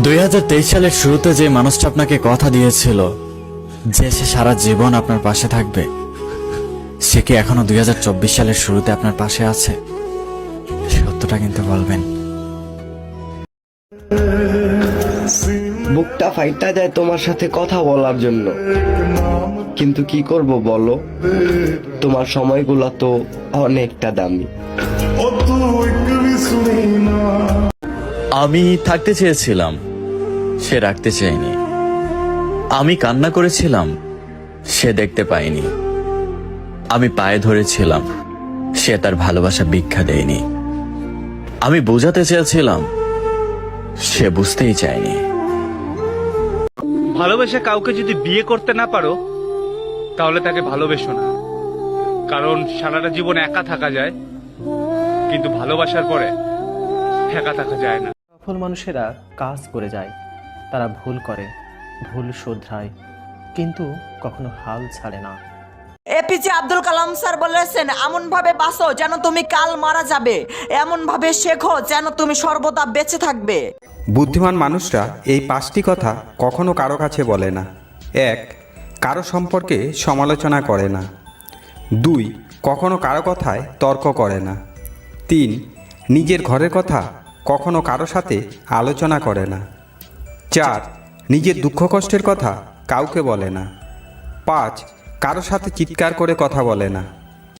2023 সালের শুরুতে যে মানুষটা আপনাকে কথা দিয়েছিল যে সে সারা জীবন আপনার পাশে থাকবে, সে কি এখনো 2024 সালের শুরুতে আপনার পাশে আছে? সত্যটা কিন্তু বলবেন। বুকটা ফাইটা যায় তোমার সাথে কথা বলার জন্য, কিন্তু কি করব বলো, তোমার সময়গুলো তো অনেকটা দামি। আমি থাকতে চেয়েছিলাম, সে রাখতে চায়নি। আমি কান্না করেছিলাম, সে দেখতে পায়নি। আমি পায়ে ধরেছিলাম, সে তার ভালোবাসা ভিক্ষা দেয়নি। আমি বোঝাতে চেয়েছিলাম, সে বুঝতেই চায়নি। ভালোবেসে কাউকে যদি বিয়ে করতে না পারো তাহলে তাকে ভালোবেসো না, কারণ সারাটা জীবন একা থাকা যায়, কিন্তু ভালোবাসার পরে একা থাকা যায় না। সফল মানুষেরা কাজ করে যায়, তারা ভুল করে, ভুল শুধরায়, কিন্তু কখনো হাল ছাড়ে না। এপিজে আব্দুল কালাম স্যার বলেছেন, এমন ভাবে বাঁচো যেন তুমি কাল মারা যাবে, এমন ভাবে শেখো যেন তুমি সর্বদা বেঁচে থাকবে। বুদ্ধিমান মানুষরা এই 5টি কথা কখনো কারো কাছে বলে না। 1. কারো সম্পর্কে সমালোচনা করে না। 2. কখনো কারো কথায় তর্ক করে না। 3. নিজের ঘরের কথা কখনো কারো সাথে আলোচনা করে না। 4. নিজের দুঃখ কষ্টের কথা কাউকে বলে না। 5. কারো সাথে চিৎকার করে কথা বলে না।